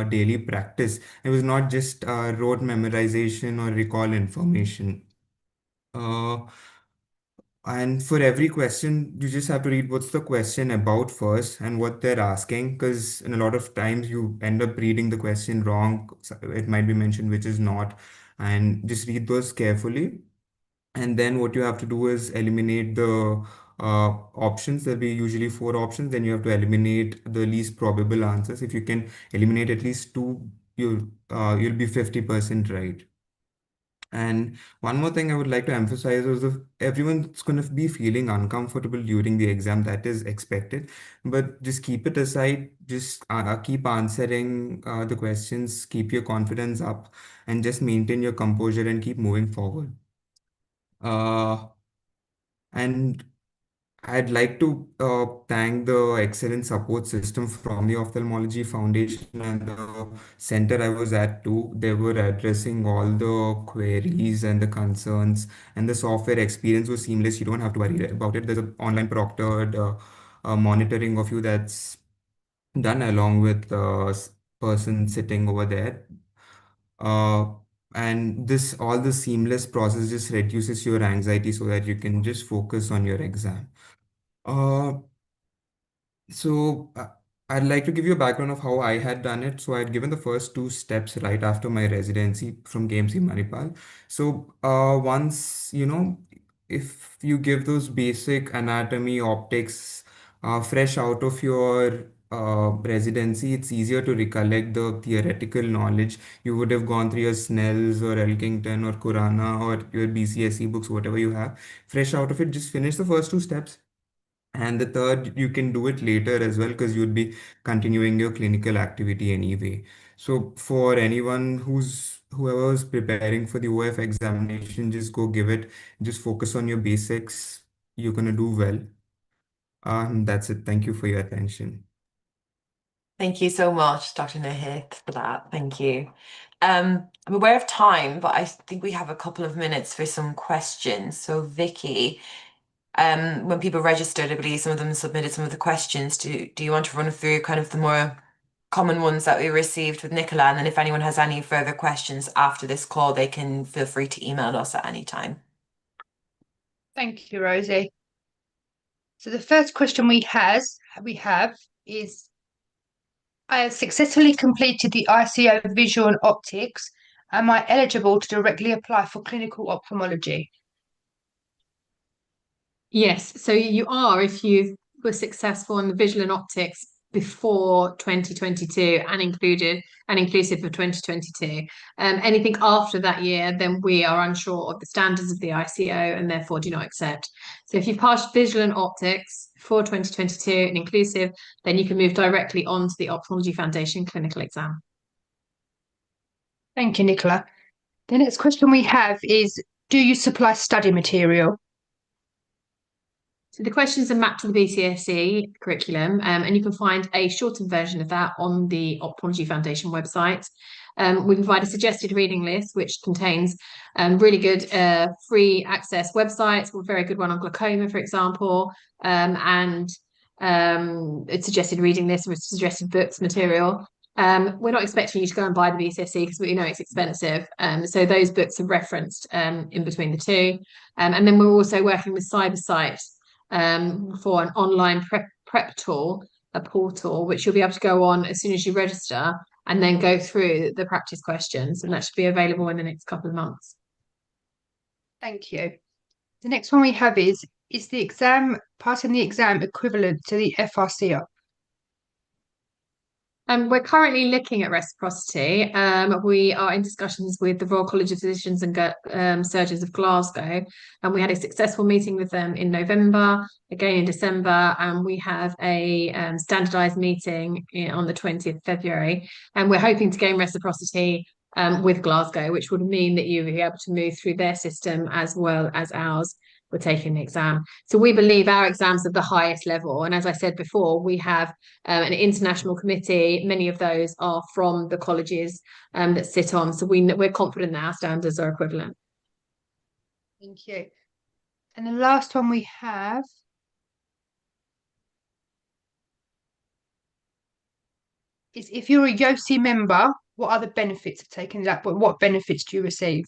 daily practice. It was not just rote memorization or recall information. Uh, and for every question, you just have to read what's the question about first and what they're asking, because in a lot of times you end up reading the question wrong. So it might be mentioned which is not, and just read those carefully. And then what you have to do is eliminate the options. There'll be usually four options. Then you have to eliminate the least probable answers. If you can eliminate at least two, you'll be 50% right. And one more thing I would like to emphasize is if everyone's going to be feeling uncomfortable during the exam, that is expected. But just keep it aside, just keep answering the questions, keep your confidence up, and just maintain your composure and keep moving forward. And I'd like to thank the excellent support system from the Ophthalmology Foundation and the center I was at too. They were addressing all the queries and the concerns, and the software experience was seamless. You don't have to worry about it. There's an online proctored monitoring of you that's done along with the person sitting over there. Uh, and this all the seamless process just reduces your anxiety so that you can just focus on your exam. Uh, so I'd like to give you a background of how I had done it. So I'd given the first two steps right after my residency from KMC Manipal. So once, if you give those basic anatomy, optics, fresh out of your residency, it's easier to recollect the theoretical knowledge. You would have gone through your Snell's or Elkington or Kurana or your BCSE books, whatever you have. Fresh out of it, just finish the first two steps, and the third, you can do it later as well because you'd be continuing your clinical activity anyway. So for anyone whoever is preparing for the OF examination, just go give it. Just focus on your basics. You're gonna do well. That's it. Thank you for your attention. Thank you so much, Dr. Nahith, for that. Thank you. I'm aware of time, but I think we have a couple of minutes for some questions. So Vicky, when people registered, I believe some of them submitted some of the questions. Do you want to run through kind of the more common ones that we received with Nicola? And then if anyone has any further questions after this call, they can feel free to email us at any time. Thank you, Rosie. So the first question we have is, I have successfully completed the ICO Visual and Optics. Am I eligible to directly apply for clinical ophthalmology? Yes, so you are if you were successful in the visual and optics before 2022 and inclusive of 2022. Anything after that year, then we are unsure of the standards of the ICO and therefore do not accept. So if you've passed visual and optics for 2022 and inclusive, then you can move directly on to the Ophthalmology Foundation clinical exam. Thank you, Nicola. The next question we have is, do you supply study material? So the questions are mapped to the BCSE curriculum, and you can find a shortened version of that on the Ophthalmology Foundation website. We provide a suggested reading list, which contains really good free access websites. We're a very good one on glaucoma, for example, and a suggested reading list with suggested books material. We're not expecting you to go and buy the BCSE because we know it's expensive. So those books are referenced in between the two. And then we're also working with Cybersight for an online prep tool, a portal, which you'll be able to go on as soon as you register and then go through the practice questions. And that should be available in the next couple of months. Thank you. The next one we have is the exam, passing the exam equivalent to the FRCR? We're currently looking at reciprocity. We are in discussions with the Royal College of Physicians and Surgeons of Glasgow, and we had a successful meeting with them in November, again in December, and we have a standardised meeting on the 20th of February, and we're hoping to gain reciprocity with Glasgow, which would mean that you'll be able to move through their system as well as ours. We're taking the exam. So we believe our exams are the highest level. And as I said before, we have an international committee. Many of those are from the colleges that sit on. So we're confident that our standards are equivalent. Thank you. And the last one we have is, if you're a YOSI member, what are the benefits of taking that? What benefits do you receive?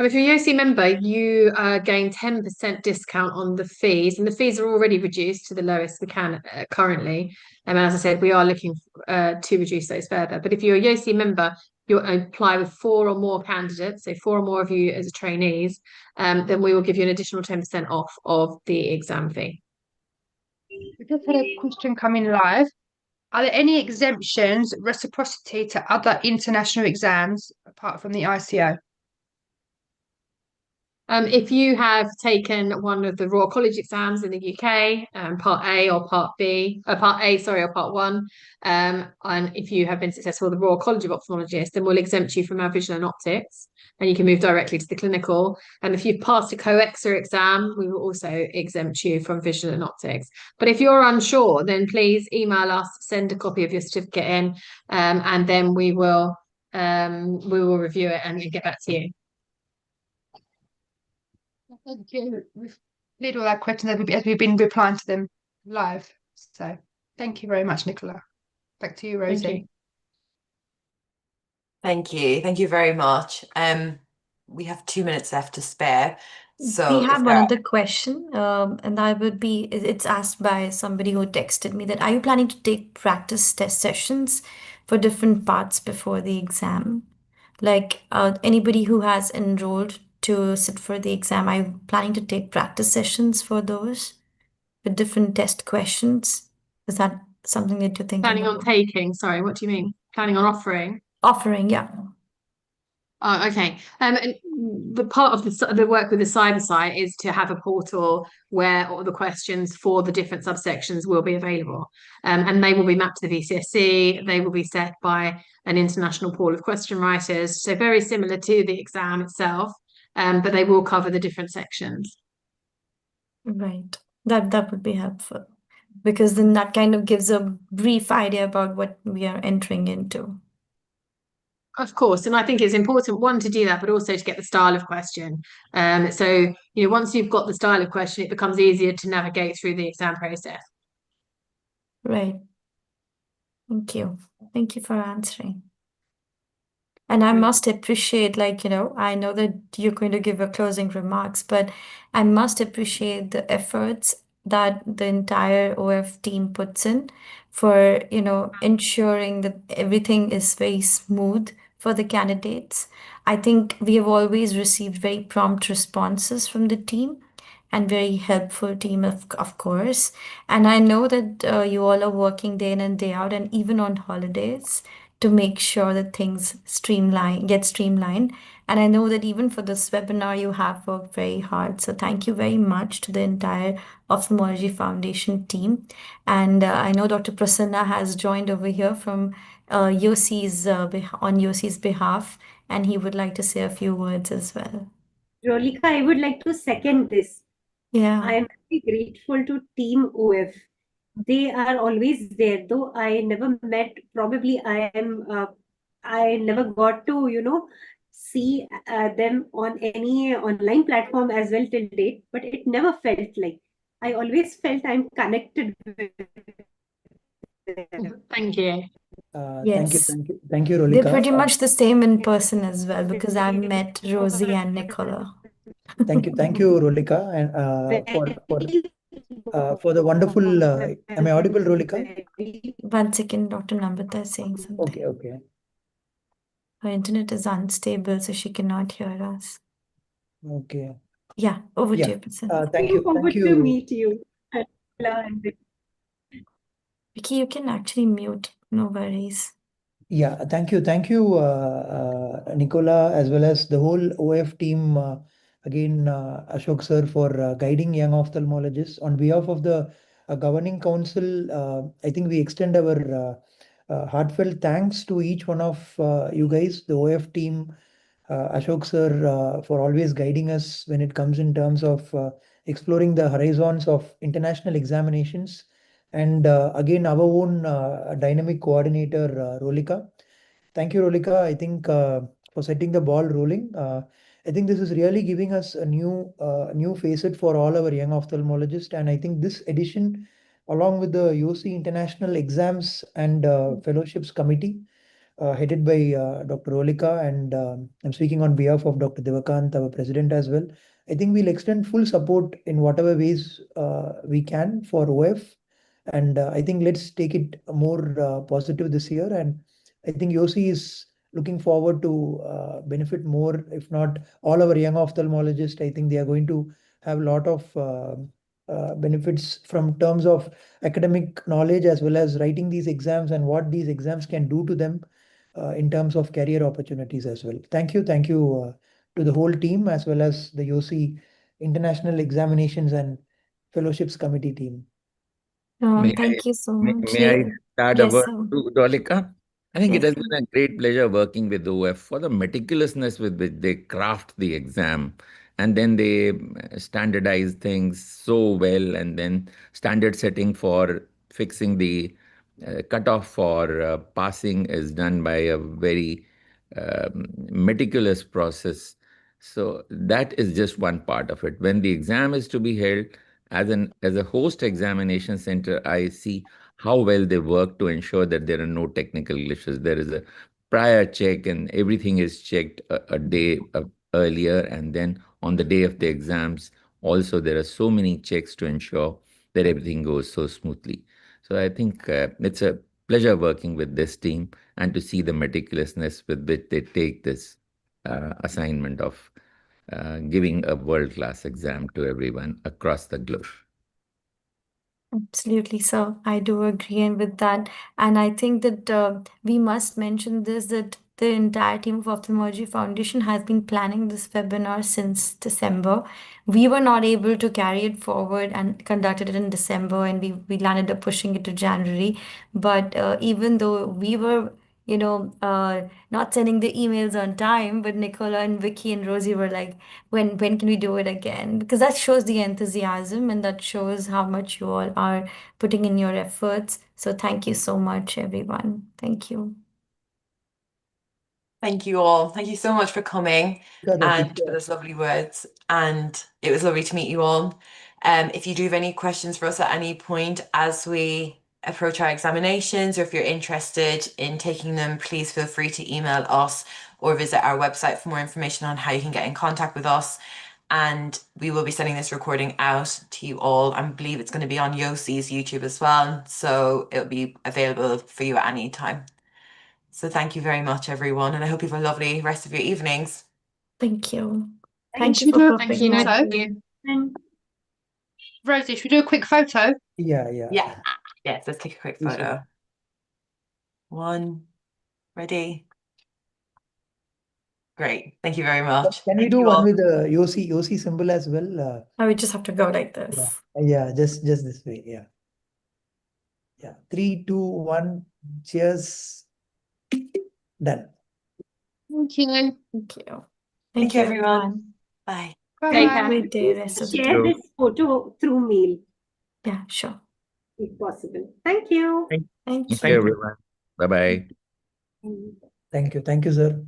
If you're a YOSI member, you gain 10% discount on the fees, and the fees are already reduced to the lowest we can currently. And as I said, we are looking to reduce those further. But if you're a YOSI member, you apply with 4 or more candidates, so 4 or more of you as trainees, then we will give you an additional 10% off of the exam fee. We just had a question come in live. Are there any exemptions, reciprocity to other international exams apart from the ICO? If you have taken one of the Royal College exams in the UK, Part A or Part B, Part A, sorry, or Part 1, and if you have been successful at the Royal College of Ophthalmologists, then we'll exempt you from our visual and optics, and you can move directly to the clinical. And if you've passed a COEXA exam, we will also exempt you from visual and optics. But if you're unsure, then please email us, send a copy of your certificate in, and then we will review it and get back to you. Thank you. We've cleared all our questions as we've been replying to them live. So thank you very much, Nicola. Back to you, Rosie. Thank you. Thank you. Thank you very much. We have 2 minutes left to spare. So We if have there one are, other question, and that would be it's asked by somebody who texted me that are you planning to take practice test sessions for different parts before the exam? Like anybody who has enrolled to sit for the exam, are you planning to take practice sessions for those with different test questions? Is that something that you're thinking Planning on about? taking, sorry, what do you mean? Planning on offering? Offering, yeah. Oh, okay. And the part of the work with the cyber site is to have a portal where all the questions for the different subsections will be available. And they will be mapped to the VCSE. They will be set by an international pool of question writers. So very similar to the exam itself, but they will cover the different sections. Right. That would be helpful because then that kind of gives a brief idea about what we are entering into. Of course, and I think it's important, one, to do that, but also to get the style of question. So, once you've got the style of question, it becomes easier to navigate through the exam process. Right. Thank you. Thank you for answering. And I Right. must appreciate, I know that you're going to give your closing remarks, but I must appreciate the efforts that the entire OF team puts in for, ensuring that everything is very smooth for the candidates. I think we have always received very prompt responses from the team and very helpful team, of course. And I know that you all are working day in and day out and even on holidays to make sure that things get streamlined. And I know that even for this webinar, you have worked very hard. So thank you very much to the entire Ophthalmology Foundation team. And I know Dr. Prasanna has joined over here from YOSI's on YOSI's behalf, and he would like to say a few words as well. Rolika, I would like to second this. Yeah. I am very grateful to Team OF. They are always there, though I never met, probably I never got to, see them on any online platform as well till date, but it never felt like. I always felt I'm connected with them. Thank you. Yes. Thank you, They're Rolika. pretty much the same in person as well because I've met Rosie and Nicola. Thank you, Rolika, and for the wonderful. Am I audible, Rolika? 1 second, Dr. Namrata is saying something. Okay. Her internet is unstable, so she cannot hear us. Okay. Yeah, over to Yeah. you, Prasanna. Thank you. Forward to meet you. Vicky, you can actually mute, no worries. Yeah, thank you, Nicola, as well as the whole OF team. Again, Ashok sir, for guiding young ophthalmologists. On behalf of the governing council, I think we extend our heartfelt thanks to each one of you guys, the OF team, Ashok sir, for always guiding us when it comes in terms of exploring the horizons of international examinations. And again, our own dynamic coordinator, Rolika. Thank you, Rolika. I think for setting the ball rolling. I think this is really giving us a new facet for all our young ophthalmologists. And I think this edition, along with the YOSI International Exams and Fellowships Committee, headed by Dr. Rolika, and I'm speaking on behalf of Dr. Devakant, our president as well. I think we'll extend full support in whatever ways we can for OF. And I think let's take it more positive this year. And I think YOSI is looking forward to benefit more, if not all our young ophthalmologists. I think they are going to have a lot of benefits from terms of academic knowledge as well as writing these exams and what these exams can do to them in terms of career opportunities as well. Thank you to the whole team as well as the YOSI International Examinations and Fellowships Committee team. Thank you so much. May I add a Yes, word sir. to Dolika? I think it Yes, has sir. been a great pleasure working with OF for the meticulousness with which they craft the exam, and then they standardize things so well, and then standard setting for fixing the cutoff for passing is done by a very meticulous process. So that is just one part of it. When the exam is to be held, as a host examination center, I see how well they work to ensure that there are no technical glitches. There is a prior check and everything is checked a day earlier, and then on the day of the exams also there are so many checks to ensure that everything goes so smoothly. So I think it's a pleasure working with this team and to see the meticulousness with which they take this assignment of giving a world-class exam to everyone across the globe. Absolutely, sir. I do agree and with that. And I think that we must mention this that the entire team of Ophthalmology Foundation has been planning this webinar since December. We were not able to carry it forward and conducted it in December, and we landed up pushing it to January. But even though we were not sending the emails on time, but Nicola and Vicky and Rosie were like, when can we do it again? Because that shows the enthusiasm and that shows how much you all are putting in your efforts. So thank you so much, everyone. Thank you. Thank you all. Thank you so much for coming and for those lovely words. And it was lovely to meet you all. If you do have any questions for us at any point as we approach our examinations, or if you're interested in taking them, please feel free to email us or visit our website for more information on how you can get in contact with us. And we will be sending this recording out to you all. I believe it's going to be on YOSI's YouTube as well, so it'll be available for you at any time. So thank you very much, everyone, and I hope you have a lovely rest of your evenings. Thank you. Thank you you. for Thank you. Thank you. Rosie, should we do a quick photo? Yeah. Yes, let's take a quick photo. One, ready. Great. Thank you very much. Can we do one with the YOSI symbol as well? I would just have to go like this. Yeah, just this way. Yeah. 3, 2, 1. Cheers. Done. Thank you. Thank you. Thank you, everyone. Bye. Take Have a care. great day, rest of the day. Share this photo through mail Yeah, sure. if possible. Thank you. Thank Thank you. you, everyone. Bye-bye. Thank you, sir.